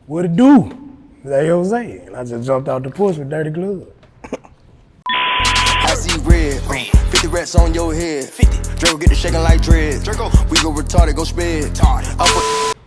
What it do? It's Ayoza. And I just jumped out the porch with dirty gloves. I see red, 50 rats on your head. 50. Draco get the shaking like dread. Draco, we go retarded, go sped.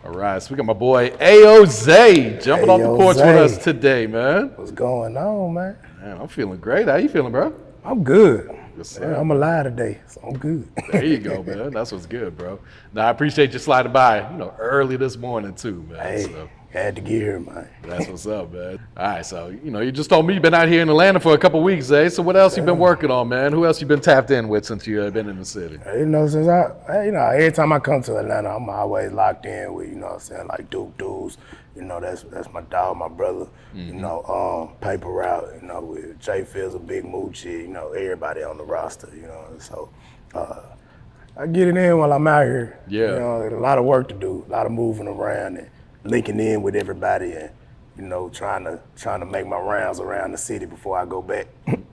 All right, so we got my boy Ayoza jumping off the porch with us today, man. What's going on, man? Man, I'm feeling great. How you feeling, bro? I'm good. Yes, Man, I'm alive today, so I'm good. There you go, man. That's what's good, bro. Now, I appreciate you sliding by, early this morning, too, man. Hey, so. had to get here, man. That's what's up, man. All right, so, you just told me you've been out here in Atlanta for a couple weeks, eh? So what else you been working on, man? Who else you been tapped in with since you been in the city? Since every time I come to Atlanta, I'm always locked in with, like Duke Deuce. That's my dog, my brother. Paper Route, with Jay Fizzle, Big Moochie, everybody on the roster, So I get it in while I'm out here. Yeah. A lot of work to do, a lot of moving around and linking in with everybody and, trying to make my rounds around the city before I go back.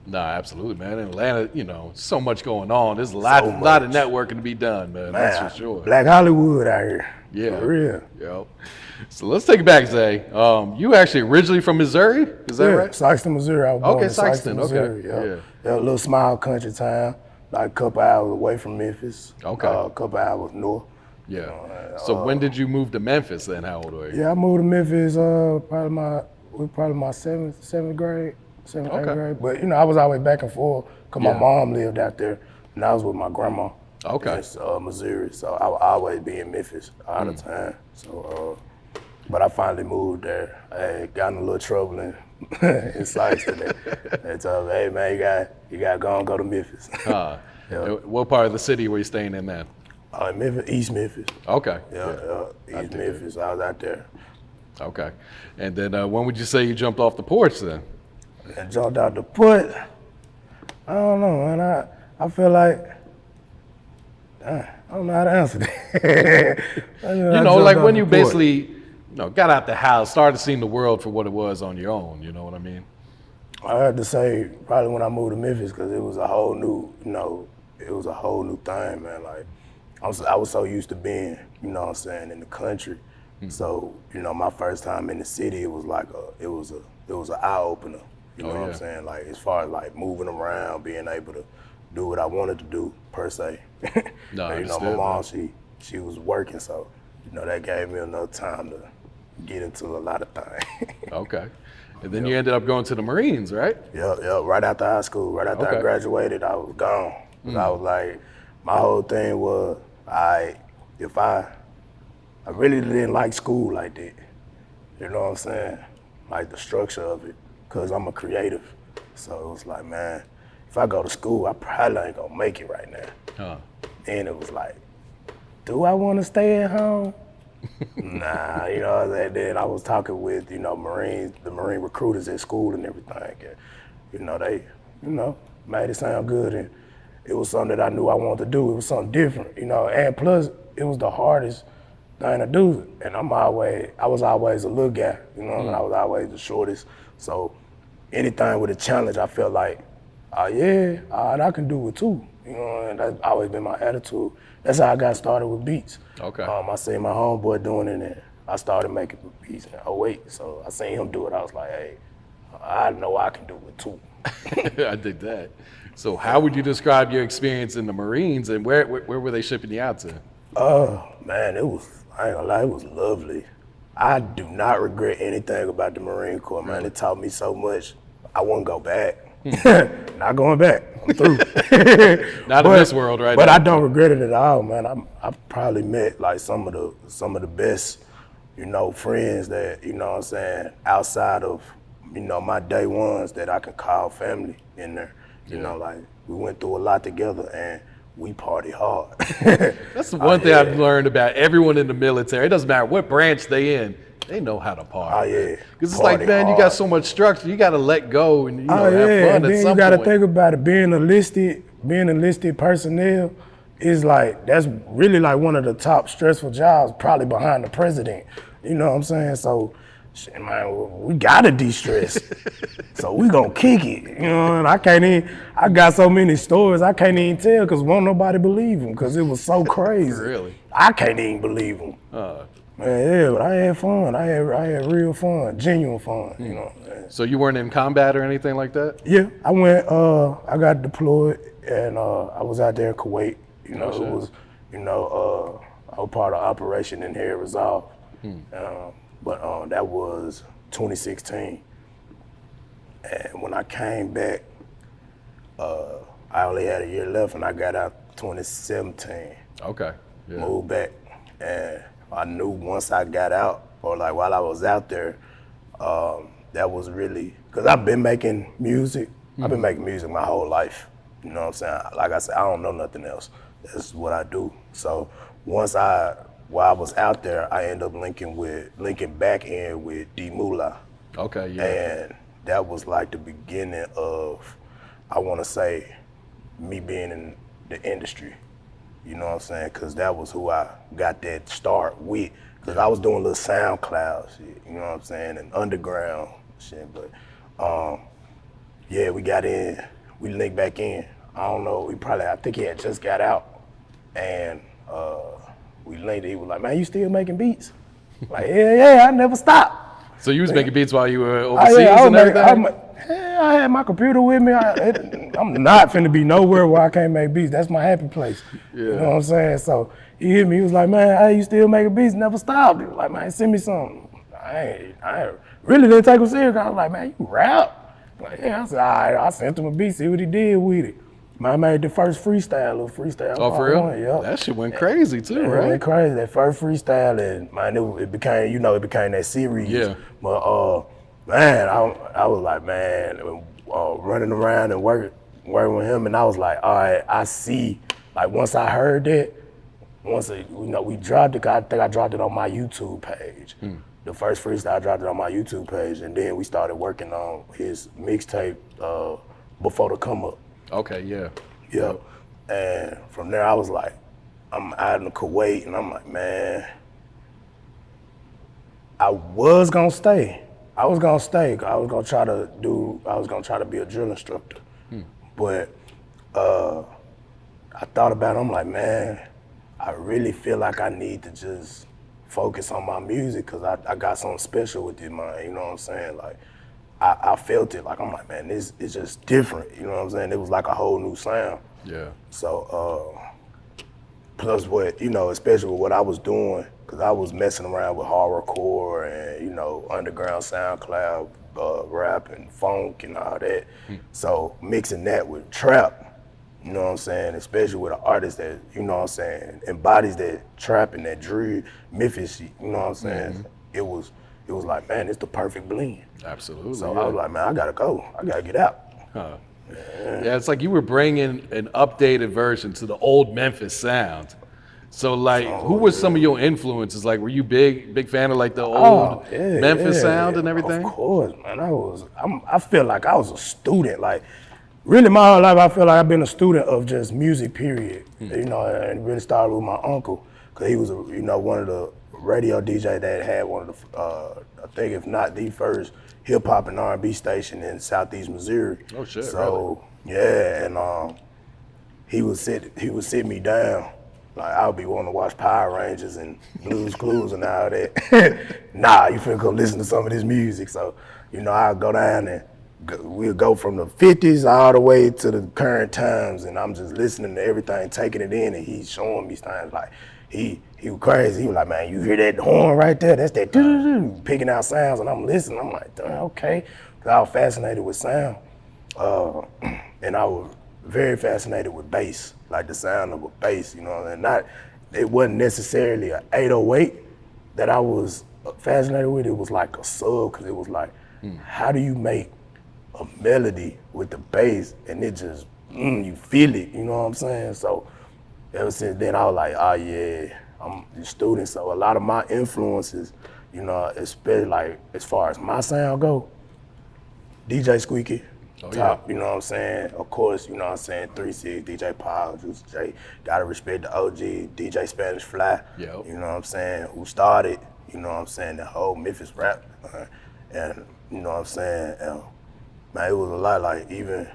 Nah, absolutely, man. In Atlanta, so much going on. There's a lot of networking to be done, man. That's for sure. Black Hollywood out here. Yeah. For real. Yep. So let's take it back, Zay. You actually originally from Missouri? Is that right? Sikeston, Missouri. I was born in Sikeston, Missouri. okay. Yeah, a little small country town, like a couple hours away from Memphis. Okay. A couple hours north. Yeah. So when did you move to Memphis then? How old were you? Yeah, I moved to Memphis probably my seventh grade, eighth grade. But I was always back and forth because my mom lived out there and I was with my grandma. Okay. In Missouri, so I would always be in Memphis all the time. So, but I finally moved there. I got in a little trouble in Sikeston. They told me, hey man, you got to go to Memphis. What part of the city were you staying in then? Memphis, East Memphis. Okay. East Memphis. I was out there. Okay. And then when would you say you jumped off the porch then? I jumped out the porch. I don't know, man. I feel like, I don't know how to answer that. Like when you basically, got out the house, started seeing the world for what it was on your own, you know what I mean? I had to say probably when I moved to Memphis because it was a whole new, it was a whole new thing, man. Like I was so used to being, in the country. So, my first time in the city, it was like it was an eye opener. You know what I'm saying? Like as far as like moving around, being able to do what I wanted to do per se. My mom, she was working, so that gave me enough time to get into a lot of things. Okay. And then you ended up going to the Marines, right? Yeah. Right after high school, right after I graduated, I was gone. I was like, my whole thing was, I really didn't like school like that. You know what I'm saying? Like the structure of it, because I'm a creative. So it was like, man, if I go to school, I probably ain't gonna make it right now. Then it was like, do I wanna stay at home? Nah, then I was talking with, Marines, the Marine recruiters at school and everything. And, they, made it sound good. And it was something that I knew I wanted to do. It was something different, and plus it was the hardest thing to do. And I was always a little guy, and I was always the shortest. So anything with a challenge, I felt like, I can do it too. And that's always been my attitude. That's how I got started with beats. Okay. I seen my homeboy doing it and I started making beats in 08. So I seen him do it. I was like, hey, I know I can do it too. I dig that. So how would you describe your experience in the Marines and where were they shipping you out to? Man, I ain't gonna lie, it was lovely. I do not regret anything about the Marine Corps, man. It taught me so much. I won't go back. Not going back. I'm through. Not in this world, right? But I don't regret it at all, man. I probably met like some of the best, friends that, what I'm saying, outside of, my day ones that I can call family in there. Like we went through a lot together and we party hard. That's the one thing I've learned about everyone in the military. It doesn't matter what branch they in. They know how to party. Because it's like, man, you got so much structure. You got to let go and have fun and then at some you got to point. think about it. Being enlisted personnel is like, that's really like one of the top stressful jobs, probably behind the president. You know what I'm saying? So shit, man, we gotta de-stress. So we gonna kick it, you know, and I got so many stories I can't even tell because won't nobody believe them because it was so crazy. Really? I can't even believe them. Man, yeah, but I had fun. I had real fun, genuine fun, you know. So you weren't in combat or anything like that? Yeah, I went, I got deployed and I was out there in Kuwait, you know, it was, you know, I was part of Operation Inherent Resolve. But that was 2016. And when I came back, I only had a year left and I got out 2017. Okay. Yeah. Moved back. And I knew once I got out, or like while I was out there, that was really, because I've been making music. I've been making music my whole life. You know what I'm saying? Like I said, I don't know nothing else. That's what I do. So while I was out there, I ended up linking back in with Dee Mula. Okay, yeah. And that was like the beginning of, I want to say, me being in the industry. You know what I'm saying? Because that was who I got that start with. Because I was doing little SoundCloud shit, you know what I'm saying, and underground shit. But yeah, we got in, we linked back in. I don't know, I think he had just got out. And we linked, he was like, man, you still making beats? Like, yeah, I never stopped. So you was making beats while you were overseas and everything? I had my computer with me. I'm not finna be nowhere where I can't make beats. That's my happy place. Yeah. You know what I'm saying? So he hit me, he was like, man, hey, you still making beats? Never stopped. He was like, man, send me something. I really didn't take him serious. I was like, man, you rap? Like, yeah, I said, all right, I sent him a beat, see what he did with it. I made the first freestyle. Oh, for real? Yep. That shit went crazy too, right? It went crazy. That first freestyle, and man, it became that series. Yeah. But man, I was like, man, running around and working with him, and I was like, all right, I see. Like once I heard that, we dropped it. I think I dropped it on my YouTube page. The first freestyle, I dropped it on my YouTube page, and then we started working on his mixtape before the come up. Okay, yeah. Yep. And from there, I was like, I'm out in Kuwait, and I'm like, man, I was gonna stay. I was gonna try to be a drill instructor. But I thought about it, I'm like, man, I really feel like I need to just focus on my music because I got something special with it, man, you know what I'm saying? Like, I felt it, like, I'm like, man, this is just different, you know what I'm saying? It was like a whole new sound. Yeah. So, plus what, especially with what I was doing, because I was messing around with horrorcore and, underground SoundCloud, rap and funk and all that. So mixing that with trap, you know what I'm saying? Especially with an artist that, you know what I'm saying, embodies that trap and that drill, Memphis, you know what I'm saying? It was like, man, it's the perfect blend. Absolutely. So I was like, man, I gotta go. I gotta get out. Yeah, it's like you were bringing an updated version to the old Memphis sound. So like, who were some of your influences? Like, were you big fan of like the old Memphis sound and everything? Of course, man. I feel like I was a student. Like, really, my whole life, I feel like I've been a student of just music, period. And it really started with my uncle, because he was, one of the radio DJ that had one of the, I think if not the first hip hop and R&B station in Southeast Missouri. Oh shit! So really? Yeah, and he would sit me down. Like, I would be wanting to watch Power Rangers and Blue's Clues and all that. Nah, you finna go listen to some of this music. So, I'd go down and we'll go from the 50s all the way to the current times, and I'm just listening to everything, taking it in, and he's showing me things. Like, he was crazy. He was like, man, you hear that horn right there? That's that doo-doo-doo, picking out sounds, and I'm listening. I'm like, okay. Because I was fascinated with sound. And I was very fascinated with bass, like the sound of a bass, and it wasn't necessarily an 808 that I was fascinated with. It was like a sub, because it was like, how do you make a melody with the bass and it just, you feel it, you know what I'm saying? So ever since then, I was like, oh yeah, I'm a student. So a lot of my influences, especially like as far as my sound go, DJ Squeaky, top, you know what I'm saying? Of course, you know what I'm saying, 3-6, DJ Paul, Juice J, gotta respect the OG, DJ Spanish Fly, you know what I'm saying, who started you know what I'm saying, the whole Memphis rap. And you know what I'm saying, man, it was a lot, like even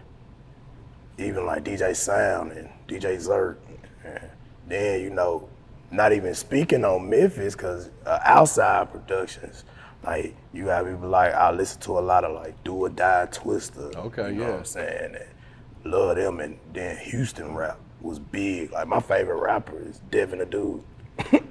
like DJ Sound and DJ Zerk. And then, you know, not even speaking on Memphis, cause outside productions, like you got people like, I listen to a lot of like Do or Die, Twister. Okay, you know yeah. what I'm saying? And love them. And then Houston rap was big. Like my favorite rapper is Devin the Dude.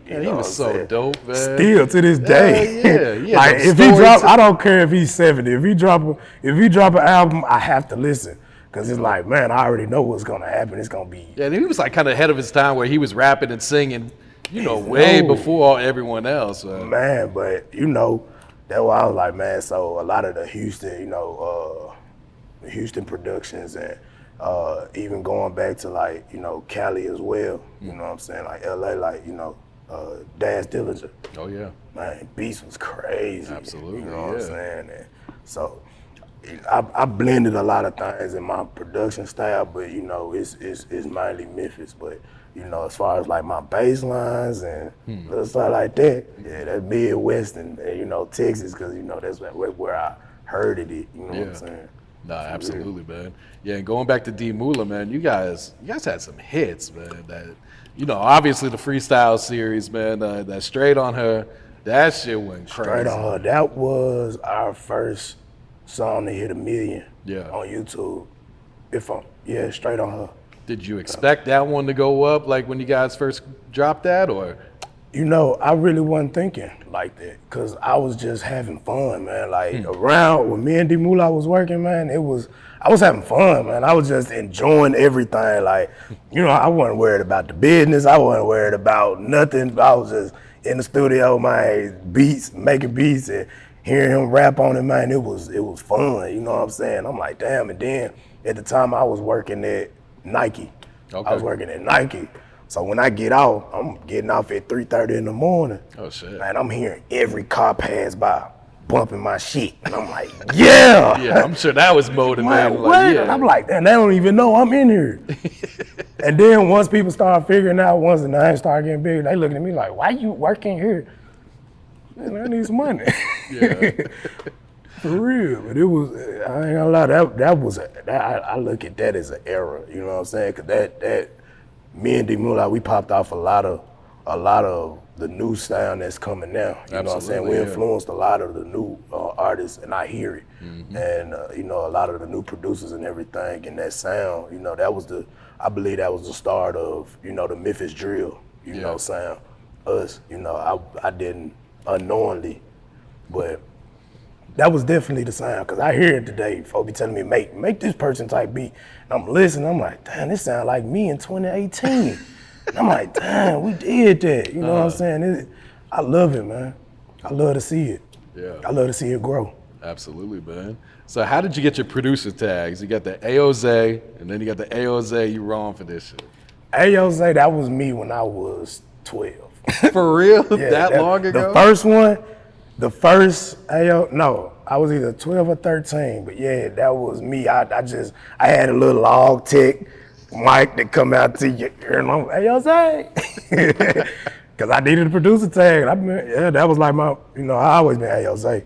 Yeah, he was so dope, man. Still to this day. Yeah. Like if he drop, I don't care if he's 70. If he drop an album, I have to listen. Cause it's like, man, I already know what's gonna happen. It's gonna be. Yeah, and he was like kind of ahead of his time where he was rapping and singing, you know, way before everyone else. Man, but you know, that's why I was like, man. So a lot of the Houston, you know, Houston productions and even going back to like, you know, Cali as well. You know what I'm saying? Like LA, like, you know, Daz Dillinger. Oh yeah. Man, Beast was crazy. Absolutely. You know what I'm saying? And so I blended a lot of things in my production style, but you know, it's mainly Memphis. But you know, as far as like my bass lines and stuff like that, yeah, that's Midwest and you know, Texas, because you know that's where I heard it. You know what I'm saying? No, absolutely, man. Yeah, and going back to Dee Mula, man, you guys had some hits, man. That, you know, obviously the freestyle series, man. That Str8 On Ha, that shit went crazy. Str8 On Ha, that was our first song to hit 1 million on YouTube. Str8 On Ha. Did you expect that one to go up, like when you guys first dropped that, or? You know, I really wasn't thinking like that, cause I was just having fun, man. Like around when me and Dee Mula was working, man, I was having fun, man. I was just enjoying everything. Like, you know, I wasn't worried about the business. I wasn't worried about nothing. I was just in the studio, man, making beats and hearing him rap on it, man. It was fun. You know what I'm saying? I'm like, damn. And then at the time I was working at Nike. Okay. I was working at Nike. So when I get off, I'm getting off at 3:30 in the morning. Oh shit. Man, I'm hearing every car pass by bumping my shit. And I'm like, yeah. Yeah, I'm sure that was motivating. Man, what? Like, yeah. And I'm like, damn, they don't even know I'm in here. And then once people start figuring out, once the name start getting bigger, they looking at me like, why you working here? Man, I need some money. Yeah. For real. But it was, I ain't gonna lie, I look at that as an era, you know what I'm saying? Cause that me and Dee Mula, we popped off a lot of the new sound that's coming now. You know what I'm saying? We influenced a lot of the new artists, and I hear it. And you know, a lot of the new producers and everything, and that sound, you know, I believe that was the start of, you know, the Memphis drill, you know, sound. Us, you know, I didn't unknowingly, but that was definitely the sound, because I hear it today. Folks be telling me, make this person type beat. And I'm listening, I'm like, damn, this sound like me in 2018. And I'm like, damn, we did that. You know what I'm saying? I love it, man. I love to see it. Yeah. I love to see it grow. Absolutely, man. So how did you get your producer tags? You got the Ayoza, and then you got the Ayoza, you wrong for this shit. Ayoza, that was me when I was 12. For real? Yeah, that long ago? The first one, I was either 12 or 13, but yeah, that was me. I had a little log tech mic that come out to your ear, and I'm like, Ayoza, because I needed a producer tag. That was like my, you know, I always been Ayoza,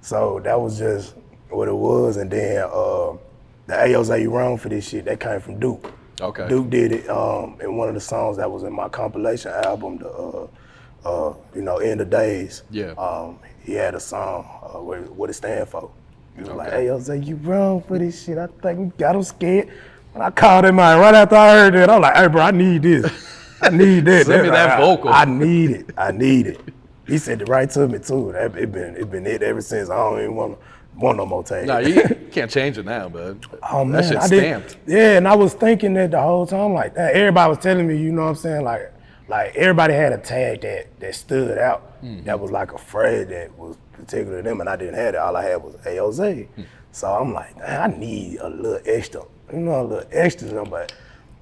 so that was just what it was. And then the Ayoza you wrong for this shit, that came from Duke. Okay. Duke did it in one of the songs that was in my compilation album, you know, End of Days. Yeah. He had a song, what it stand for. He was like, hey, I was like, you wrong for this shit. I think we got him scared. And I called him out right after I heard that. I was like, hey, bro, I need this. I need that. Send me that vocal. I need it. He sent it right to me, too. It been it ever since. I don't even want no more tags. No, you can't change it now, bud. Oh, man. That shit's stamped. Yeah, and I was thinking that the whole time, like, that. Everybody was telling me, you know what I'm saying, like everybody had a tag that stood out. That was like a phrase that was particular to them, and I didn't have it. All I had was Ayoza. So I'm like, man, I need a little extra, but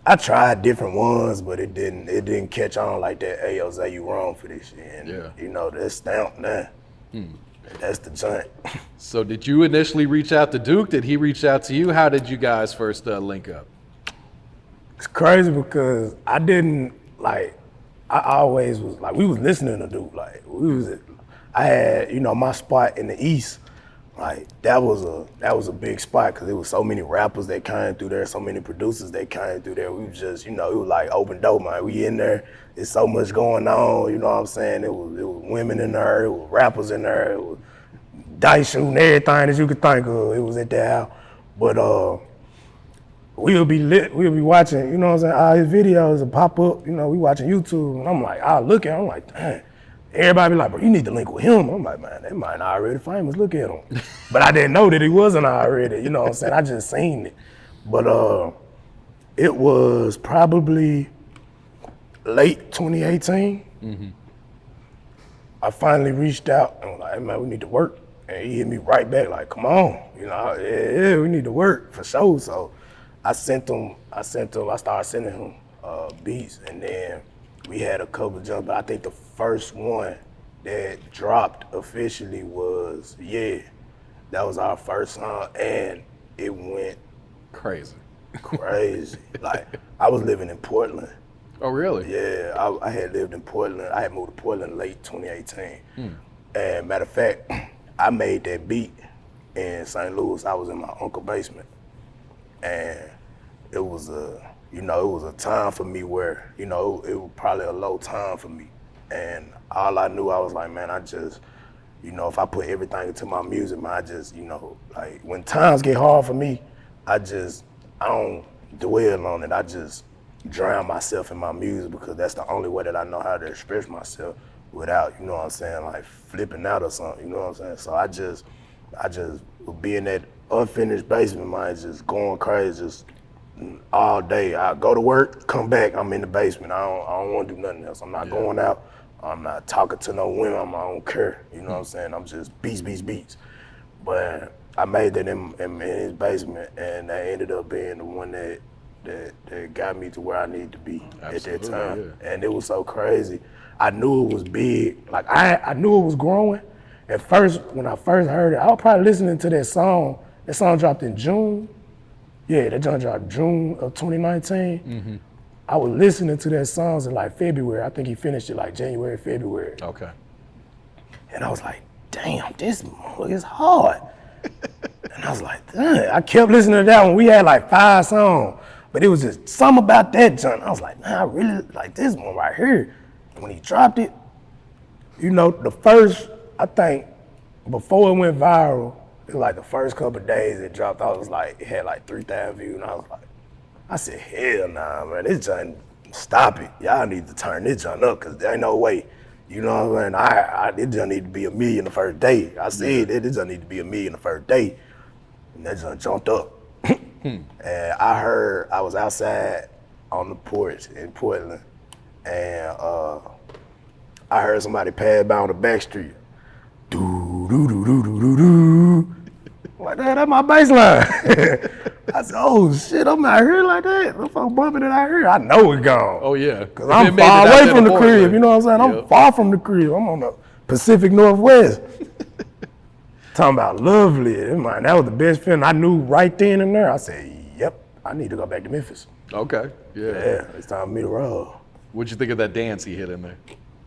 I tried different ones, but it didn't catch on like that. Ayoza, you wrong for this shit. And you know, that's stamped now. That's the joint. So did you initially reach out to Duke? Did he reach out to you? How did you guys first link up? It's crazy because I always was like, we was listening to Duke. Like, I had, you know, my spot in the East, like that was a big spot because there was so many rappers that came through there, so many producers that came through there. We was just, you know, it was like open door, man. We in there, there's so much going on, you know what I'm saying? It was women in there, it was rappers in there, it was dice shooting, everything that you could think of. It was at that house. But we'll be watching, you know what I'm saying, all his videos will pop up, you know, we watching YouTube, and I'm like, I look at him, I'm like, dang. Everybody be like, bro, you need to link with him. I'm like, man, that man already famous, look at him. But I didn't know that he wasn't already, you know what I'm saying? I just seen it. But it was probably late 2018. Mm-hmm. I finally reached out and was like, hey man, we need to work. And he hit me right back like, come on, you know, yeah, we need to work for sure. So I started sending him beats, and then we had a couple jumps, but I think the first one that dropped officially was Yeah. That was our first song, and it went crazy. Like, I was living in Portland. Oh, really? Yeah, I had lived in Portland. I had moved to Portland late 2018. And matter of fact, I made that beat in St. Louis. I was in my uncle's basement, and it was a time for me where, you know, it was probably a low time for me. And all I knew, I was like, man, I just, you know, if I put everything into my music, man, I just, you know, like when times get hard for me, I don't dwell on it. I just drown myself in my music because that's the only way that I know how to express myself without, you know what I'm saying, like flipping out or something, you know what I'm saying? So I just would be in that unfinished basement, man, just going crazy, just all day. I go to work, come back, I'm in the basement. I don't want to do nothing else. I'm not going out. I'm not talking to no women. I don't care. You know what I'm saying? I'm just beats. But I made that in his basement, and that ended up being the one that got me to where I needed to be at that time. Yeah. And it was so crazy. I knew it was big. Like I knew it was growing. At first, when I first heard it, I was probably listening to that song. That song dropped in June. Yeah, that song dropped June of 2019. Mm-hmm. I was listening to that song in like February. I think he finished it like January, February. Okay. And I was like, damn, this motherfucker is hard. And I was like, damn. I kept listening to that one. We had like 5 songs, but it was just something about that joint. I was like, man, I really like this one right here. When he dropped it, you know, the first, I think, before it went viral, it was like the first couple of days it dropped, I was like, it had like 3,000 views, and I was like, I said, hell nah, man, this joint, stop it. Y'all need to turn this joint up, because there ain't no way. You know what I'm saying? This joint need to be 1 million the first day. I said that this joint need to be 1 million the first day. And that joint jumped up. And I was outside on the porch in Portland, and I heard somebody pass by on the back street. Do do do do do do do. Like that's my bass line. I said, oh shit, I'm out here like that. If I'm bumping it out here, I know it's gone. Oh yeah. Cause I'm far away from the crib, you know what I'm saying? I'm far from the crib. I'm on the Pacific Northwest. Talking about lovely. Man, that was the best feeling. I knew right then and there. I said, yep, I need to go back to Memphis. Okay. Yeah. Yeah, it's time for me to roll. What'd you think of that dance he hit in there?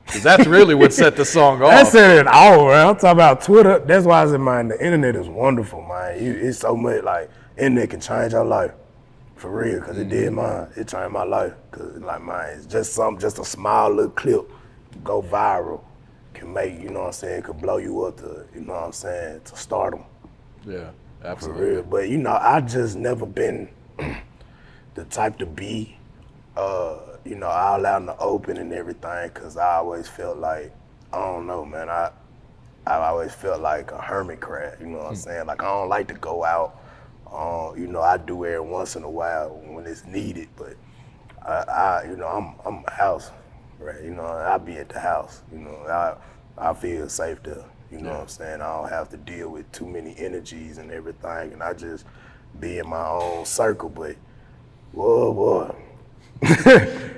Because that's really what set the song off. That set it all, man. I'm talking about Twitter. That's why I said, man, the internet is wonderful, man. It's so much, like, internet can change your life. For real, because it did mine. It changed my life. Because, like, man, it's just a small little clip, go viral, can make, you know what I'm saying, could blow you up to, you know what I'm saying, to stardom. Yeah, absolutely. For real. But, you know, I just never been the type to be, you know, all out in the open and everything, because I always felt like, I don't know, man, I always felt like a hermit crab, you know what I'm saying? Like, I don't like to go out. You know, I do every once in a while when it's needed, but you know, I'm a house, right? You know, I be at the house, you know, I feel safe there, you know what I'm saying? I don't have to deal with too many energies and everything, and I just be in my own circle, but, whoa, boy.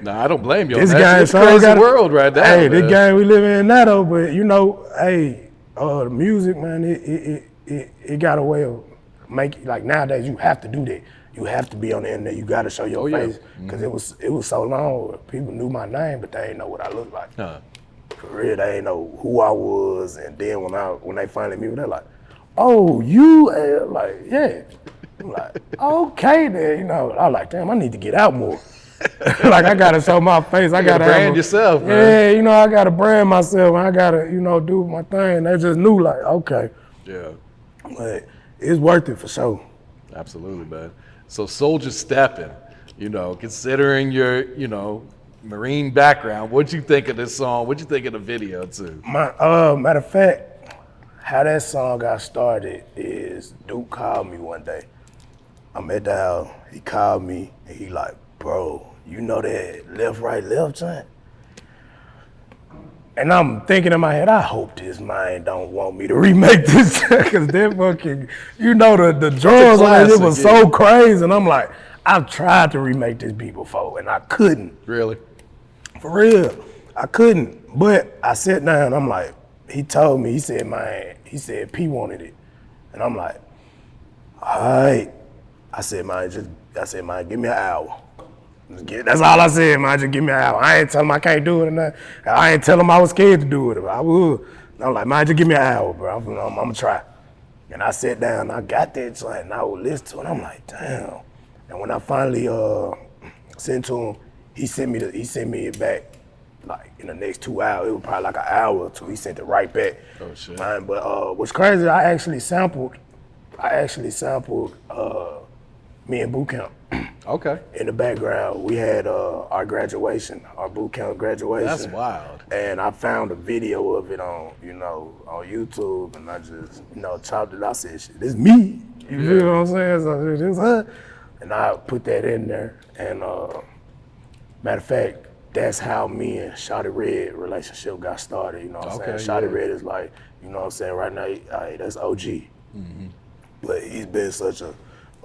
Nah, I don't blame you. This It's a crazy world right now. Hey, this game we live in now though, but you know, hey, the music, man, it got a way of making, like nowadays you have to do that. You have to be on the internet. You got to show your face, because it was so long. People knew my name, but they didn't know what I looked like. For real, they ain't know who I was. And then when they finally meet me, they're like, oh, you? Like, yeah. I'm like, okay then, you know. I was like, damn, I need to get out more. Like, I gotta show my face. I gotta brand yourself, man. Yeah, you know, I gotta brand myself. I gotta, you know, do my thing. They just knew, like, okay. Yeah. But it's worth it for sure. Absolutely, man. So Soldier Steppin, you know, considering your, you know, Marine background, what'd you think of this song? What'd you think of the video too? Matter of fact, how that song got started is Duke called me one day. I'm at the house, he called me and he like, bro, you know that left, right, left joint? And I'm thinking in my head, I hope this man don't want me to remake this because that fucking, you know, the drums on it was so crazy. And I'm like, I've tried to remake this beat before and I couldn't. Really? For real, I couldn't. But I sat down, I'm like, he told me, he said P wanted it. And I'm like, all right. I said, man, give me an hour. That's all I said, man, just give me an hour. I ain't tell him I can't do it or nothing. I ain't tell him I was scared to do it. I would. And I'm like, man, just give me an hour, bro. I'm gonna try. And I sat down, I got that joint, and I would listen to it. I'm like, damn. And when I finally sent to him, he sent me it back like in the next 2 hours. It was probably like an hour or two. He sent it right back. Oh shit. Man, but what's crazy, I actually sampled me and Boot Camp. Okay. In the background, we had our graduation, our boot camp graduation. That's wild. And I found a video of it on YouTube, and I just, chopped it. I said, shit, this me. You feel what I'm saying? So this her. And I put that in there. And matter of fact, that's how me and Shawty Red relationship got started. You know what I'm saying? Shawty Red is like, you know what I'm saying, right now, that's OG. Mm-hmm. But he's been such a,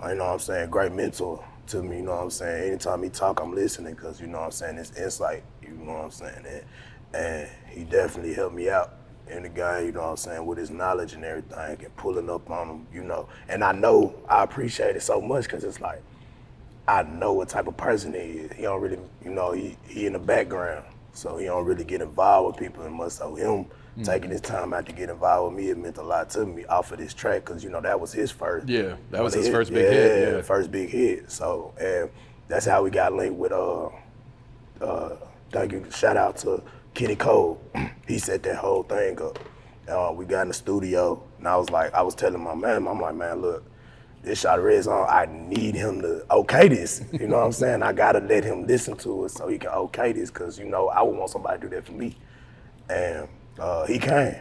you know what I'm saying, great mentor to me, you know what I'm saying? Anytime he talk, I'm listening because, you know what I'm saying, it's insight, you know what I'm saying? And he definitely helped me out in the game, you know what I'm saying, with his knowledge and everything and pulling up on him, you know. And I know I appreciate it so much because it's like, I know what type of person he is. He don't really, he in the background, so he don't really get involved with people and much. So him taking his time out to get involved with me, it meant a lot to me off of this track because, that was his first. Yeah, that was his first big hit. Yeah, first big hit. So, and that's how we got linked with, thank you, shout out to Kenny Cole. He set that whole thing up. We got in the studio, and I was telling my man, I'm like, man, look, this Shawty Red's on, I need him to okay this. You know what I'm saying? I gotta let him listen to it so he can okay this because, I would want somebody to do that for me. And he came,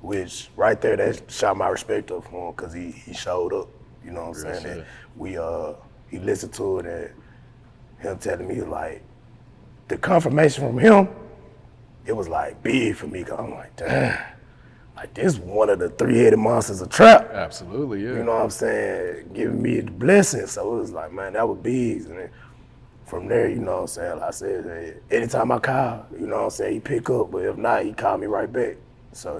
which right there, that shot my respect up for him because he showed up, you know what I'm saying? And he listened to it and him telling me like, the confirmation from him, it was like big for me because I'm like, damn, like this one of the three-headed monsters of trap. Absolutely, yeah. You know what I'm saying? Giving me the blessing. So it was like, man, that was big. And then from there, you know what I'm saying? Like I said, hey, anytime I call, you know what I'm saying, he pick up, but if not, he call me right back. So,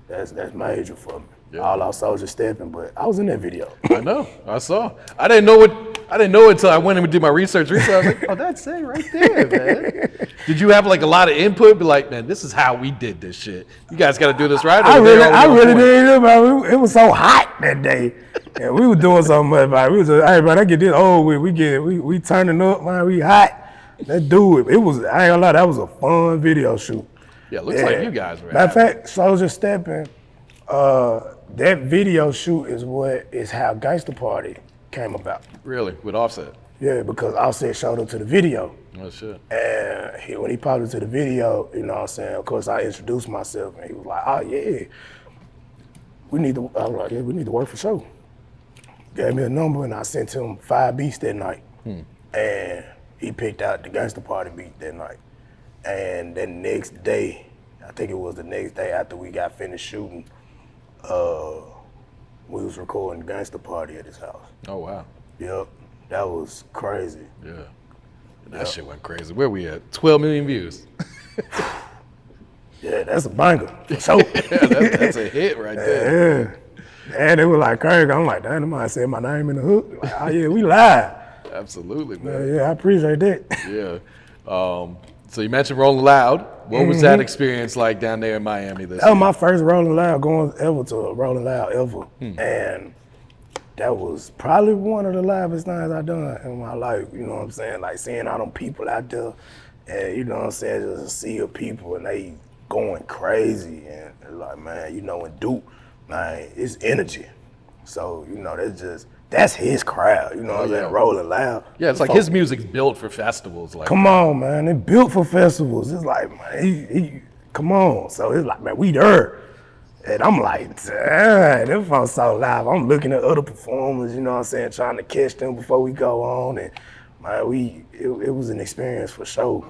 that's major for me. Yeah. All our Soldier Steppin, but I was in that video. I know, I saw. I didn't know it until I went and did my research. I was like, oh, that's it right there, man. Did you have like a lot of input? Be like, man, this is how we did this shit. You guys got to do this right. I really did, man. It was so hot that day. Yeah, we were doing so much, man. We was just, hey, man, I get this old with. We turning up, man. We hot. Let's do it. It was, I ain't gonna lie, that was a fun video shoot. Yeah, it looks like you guys were. Matter of fact, Soldier Steppin, that video shoot is how Gangsta Party came about. Really? With Offset? Yeah, because Offset showed up to the video. Oh, shit. And when he popped into the video, you know what I'm saying, of course I introduced myself and he was like, oh yeah, I was like, yeah, we need to work for sure. Gave me a number and I sent him 5 beats that night. And he picked out the Gangsta Party beat that night. And the next day, I think it was the next day after we got finished shooting, we was recording Gangsta Party at his house. Oh, wow. Yep, that was crazy. Yeah, that shit went crazy. Where we at? 12 million views. Yeah, that's a banger, for sure. That's a hit right there. Yeah, and it was like crazy. I'm like, damn, somebody said my name in the hook. Like, oh yeah, we live. Absolutely, man. Yeah, I appreciate that. Yeah. So you mentioned Rolling Loud. What was that experience like down there in Miami this That was year? my first Rolling Loud, going ever to a Rolling Loud ever. And that was probably one of the loudest things I done in my life, you know what I'm saying? Like seeing all them people out there and, you know what I'm saying, just a sea of people and they going crazy. And like, man, you know, in Duke, man, it's energy. So, you know, that's his crowd, you know what I'm saying, Rolling Loud. Yeah, it's like his music's built for festivals. Like Come on, man, it built for festivals. It's like, man, he come on. So it's like, man, we there. And I'm like, damn, them folks so live. I'm looking at other performers, you know what I'm saying, trying to catch them before we go on. And man, it was an experience for sure.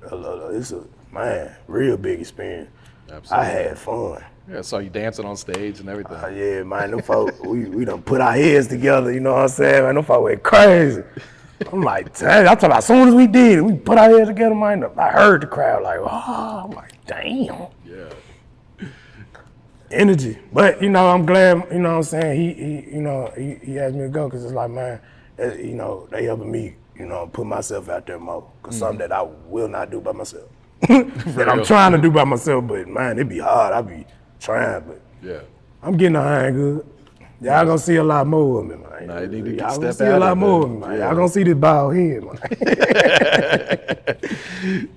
It's a, man, real big experience. Absolutely. I had fun. Yeah, I saw you dancing on stage and everything. Yeah, man, them folks, we done put our heads together, you know what I'm saying? Man, them folks went crazy. I'm like, damn, I'm talking about as soon as we did it, we put our heads together, man, I heard the crowd like, oh, I'm like, damn. Yeah. Energy. But, you know, I'm glad, you know what I'm saying, he asked me to go because it's like, man, you know, they helping me, you know, put myself out there more. Because something that I will not do by myself. That I'm trying to do by myself, but man, it be hard. I be trying, but Yeah. I'm getting the hang good. Y'all gonna see a lot more of me, man. Nah, you need to Y'all step gonna see out a lot of more it, of me, man. yeah. Y'all gonna see this bald head,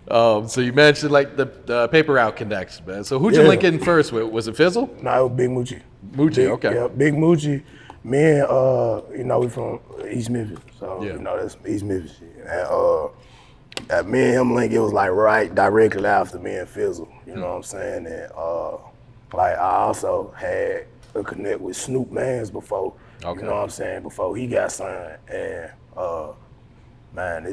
man. So you mentioned like the paper route connection, man. So who'd you Yeah. link in first with? Was it Fizzle? Nah, it was Big Moochie. Moochie, okay. Yeah, Big Moochie. Me and, you know, we from East Memphis. So, Yeah. you know, that's East Memphis shit. And me and him link, it was like right directly after me and Fizzle. You know what I'm saying? And like I also had a connect with Snoop Mans before. Okay. You know what I'm saying? Before he got signed. And man,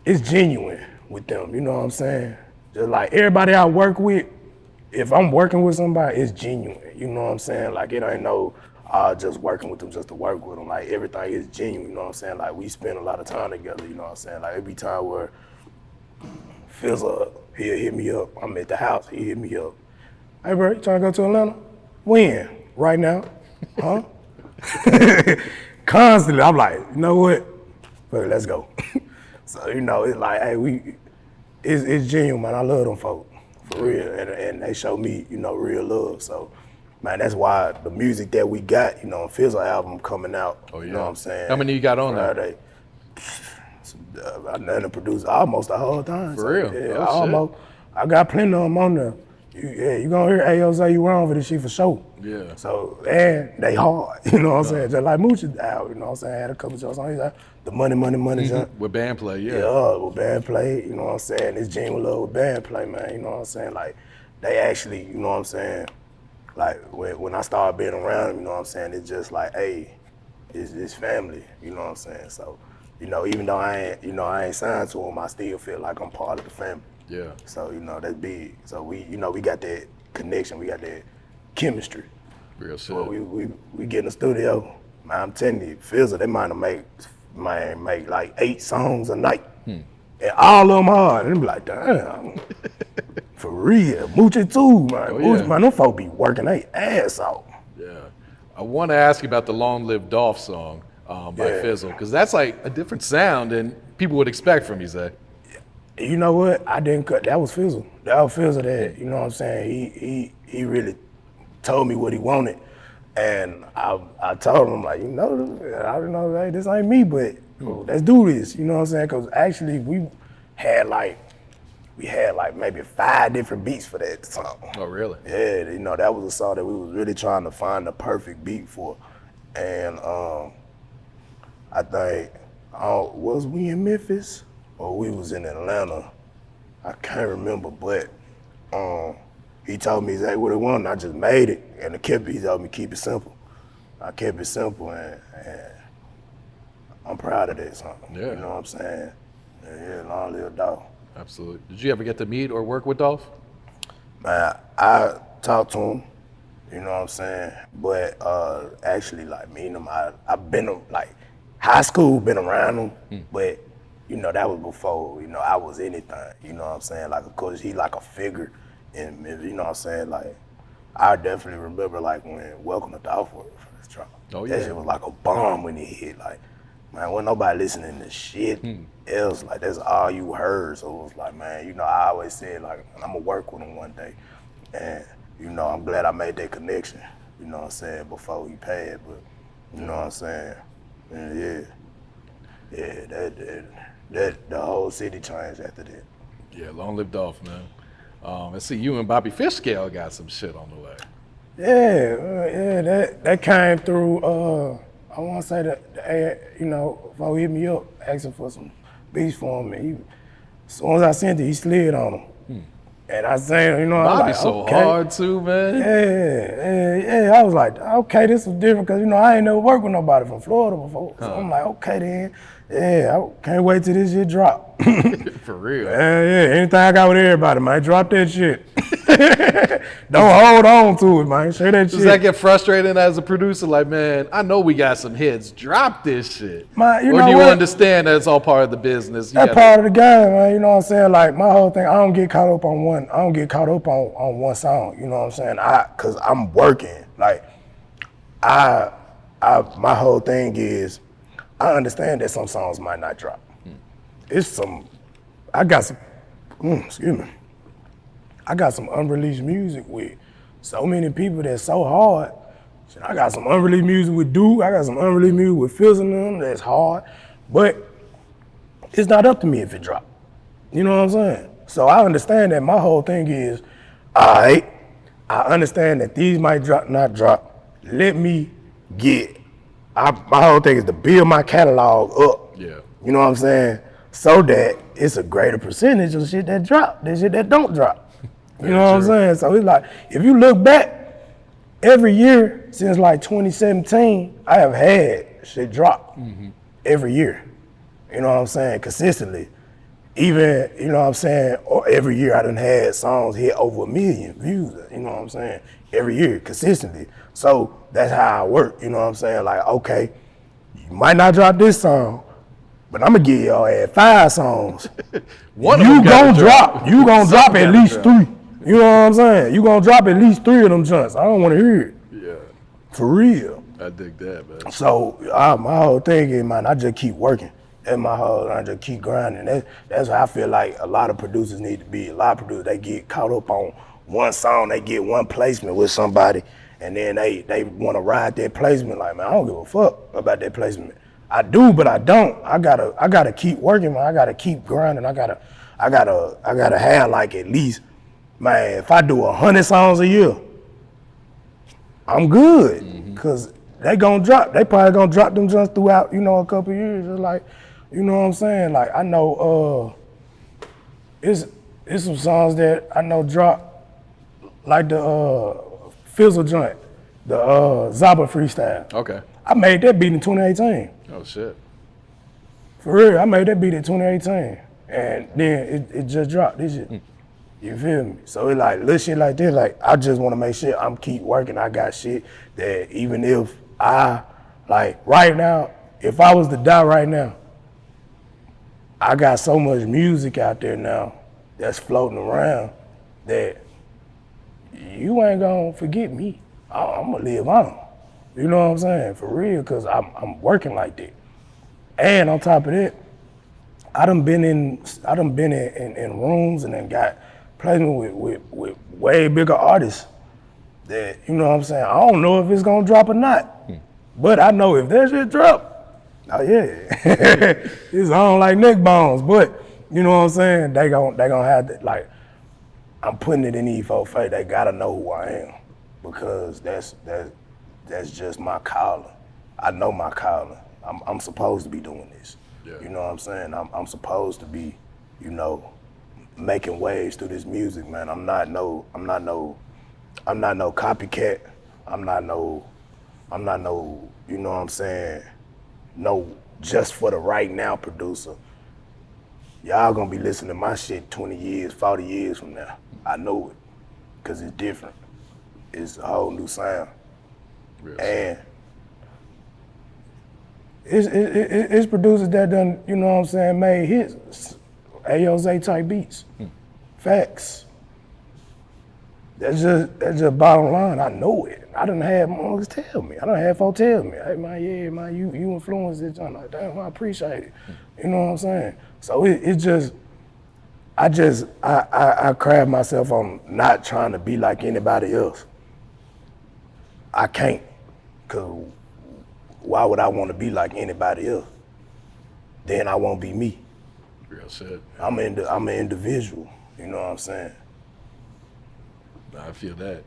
it's genuine with them. You know what I'm saying? Just like everybody I work with, if I'm working with somebody, it's genuine. You know what I'm saying? Like it ain't no just working with them just to work with them. Like everything is genuine. You know what I'm saying? Like we spend a lot of time together. You know what I'm saying? Like every time where Fizzle, he'll hit me up. I'm at the house. He hit me up. Hey, bro, you trying to go to Atlanta? When? Right now? Huh? Constantly, I'm like, you know what? Fuck it, let's go. So, you know, it's like, hey, it's genuine, man. I love them folk, for real. And they show me, you know, real love. So, man, that's why the music that we got, you know, Fizzle album coming out, Oh, yeah. you know what I'm saying? How many you got on there? Friday. I done produced almost the whole time. For so, real? Yeah, Oh, shit. almost. I got plenty of them on there. You gonna hear Ayoza, you wrong for this shit for sure. Yeah. So, and they hard, you know what I'm saying? Just like Moochie out, you know what I'm saying? I had a couple jokes on his out. The money jump. With band play, yeah. Yeah, with band play, you know what I'm saying? It's genuine love with band play, man, you know what I'm saying? Like, they actually, you know what I'm saying? Like, when I started being around them, you know what I'm saying? It's just like, hey, it's family, you know what I'm saying? So, you know, even though I ain't signed to them, I still feel like I'm part of the family. Yeah. So, you know, that's big. So we got that connection, we got that chemistry. Real shit. So we get in the studio, man, I'm telling you, Fizzle, they might make like 8 songs a night. And all of them hard. And they be like, damn, for real. Moochie too, man. Oh, Moochie, yeah. man, them folk be working their ass off. Yeah. I want to ask you about the Long Live Dolph song by Yeah. Fizzle, because that's like a different sound than people would expect from you, Zay. You know what? I didn't cut. That was Fizzle. That was Fizzle that, you know what I'm saying? He really told me what he wanted. And I told him, like, you know, I don't know, hey, this ain't me, but let's do this. You know what I'm saying? Because actually we had like maybe 5 different beats for that song. Oh, really? Yeah, you know, that was a song that we was really trying to find the perfect beat for. And I think, was we in Memphis or we was in Atlanta? I can't remember, but he told me exactly what he wanted. I just made it, and he told me keep it simple. I kept it simple, and I'm proud of that song. Yeah. You know what I'm saying? Yeah, Long Live Dolph. Absolutely. Did you ever get to meet or work with Dolph? Man, I talked to him, you know what I'm saying? But actually, like, meeting him, I've been, like, high school, been around him, but, you know, that was before, you know, I was anything, you know what I'm saying? Like, of course, he like a figure, and, you know what I'm saying? Like, I definitely remember, like, when Welcome to Dolph was first dropped. Oh, That yeah. shit was like a bomb when it hit, like, Man, wasn't nobody listening to shit else. Like, that's all you heard. So it was like, man, you know, I always said, like, I'm gonna work with him one day. And, you know, I'm glad I made that connection, you know what I'm saying, before he passed. But, you know what I'm saying? And that the whole city changed after that. Yeah, long lived off, man. I see you and Bobby Fishscale got some shit on the way. Yeah, that came through, I want to say that, you know, before he hit me up, asking for some beats for him, and as soon as I sent it, he slid on him. And I said, you know, Bobby's like, so okay. hard too, man. Yeah. I was like, okay, this was different, because, you know, I ain't never worked with nobody from Florida before. So I'm like, okay then. Yeah, I can't wait till this shit drop. For real. Yeah, anything I got with everybody, man, drop that shit. Don't hold on to it, man. Say that shit. Does that get frustrating as a producer? Like, man, I know we got some hits. Drop this shit. Man, or do you understand that it's all part of the business? That's part of the game, man. You know what I'm saying? Like, my whole thing, I don't get caught up on one song. You know what I'm saying? Cause I'm working. Like, my whole thing is, I understand that some songs might not drop. I got some unreleased music with so many people that's so hard. I got some unreleased music with Duke. I got some unreleased music with Fizzle and them that's hard. But it's not up to me if it drop. You know what I'm saying? So I understand that. My whole thing is, all right, I understand that these might drop, not drop. Let me my whole thing is to build my catalog up. Yeah. You know what I'm saying? So that it's a greater percentage of shit that drop than shit that don't drop. You know what I'm saying? So it's like, if you look back, every year since like 2017, I have had shit drop every year. You know what I'm saying? Consistently. Even, you know what I'm saying, or every year I done had songs hit over 1 million views, you know what I'm saying? Every year, consistently. So that's how I work, you know what I'm saying? Like, okay, you might not drop this song, but I'm gonna give y'all 5 songs. You gonna drop at least 3. You know what I'm saying? You gonna drop at least 3 of them joints. I don't wanna hear it. Yeah. For real. I dig that, man. So my whole thing is, man, I just keep working. I just keep grinding. That's how I feel like a lot of producers need to be. A lot of producers, they get caught up on one song, they get one placement with somebody, and then they want to ride that placement. Like, man, I don't give a fuck about that placement. I do, but I don't. I gotta keep working, man. I gotta keep grinding. I gotta have like at least, man, if I do 100 songs a year, I'm good. Cause they gonna drop. They probably gonna drop them just throughout, you know, a couple of years. It's like, you know what I'm saying? Like, I know it's some songs that I know drop, like the Fizzle joint, the Zaba freestyle. Okay. I made that beat in 2018. Oh shit. For real, I made that beat in 2018. And then it just dropped this shit. You feel me? So it's like little shit like this, like I just wanna make sure I'm keep working. I got shit that even if like right now, if I was to die right now, I got so much music out there now that's floating around that you ain't gonna forget me. I'm gonna live on. You know what I'm saying? For real, cause I'm working like that. And on top of that, I done been in rooms and then got placement with way bigger artists that, you know what I'm saying, I don't know if it's gonna drop or not. But I know if that shit drop, oh yeah, it's on like neck bones. But you know what I'm saying? They gonna have to, like, I'm putting it in these folks' face. They gotta know who I am, because that's just my calling. I know my calling. I'm supposed to be doing this. Yeah. You know what I'm saying? I'm supposed to be, you know, making waves through this music, man. I'm not no copycat. I'm not no, you know what I'm saying, no just for the right now producer. Y'all gonna be listening to my shit 20 years, 40 years from now. I know it, cause it's different. It's a whole new sound. Real and it's producers that done, you know what I'm saying, made hits, Ayoza type beats. Facts. That's just bottom line. I know it. I done had motherfuckers tell me. I done had folks tell me, hey man, yeah, man, you influenced this. I'm like, damn, I appreciate it. You know what I'm saying? So I crab myself on not trying to be like anybody else. I can't, cause why would I want to be like anybody else? Then I won't be me. Real shit. I'm an individual. You know what I'm saying? I feel that.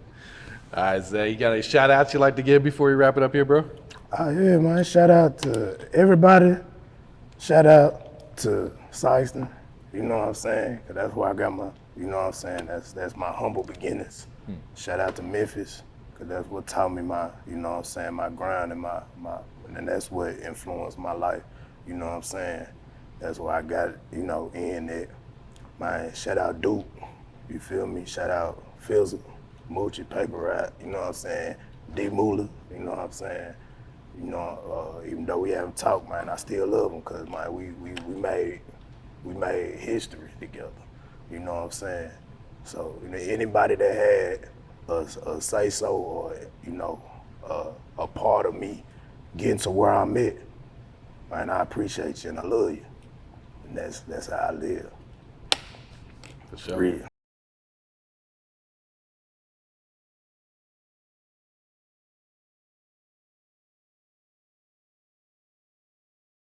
All right, Zay, you got any shout outs you'd like to give before we wrap it up here, bro? Yeah, man. Shout out to everybody. Shout out to Sikeston. You know what I'm saying? 'Cause that's where I got my, you know what I'm saying? That's my humble beginnings. Shout out to Memphis, 'cause that's what taught me my, you know what I'm saying, my grind and and that's what influenced my life. You know what I'm saying? That's why I got, you know, in it. Man, shout out Duke. You feel me? Shout out Fizzle, Moochie Paper Rap, you know what I'm saying? Dee Mula, you know what I'm saying? You know, even though we haven't talked, man, I still love them, cause man, we made history together. You know what I'm saying? So you know, anybody that had a say so or you know a part of me getting to where I'm at, man, I appreciate you and I love you, and that's how I live. For sure. Real.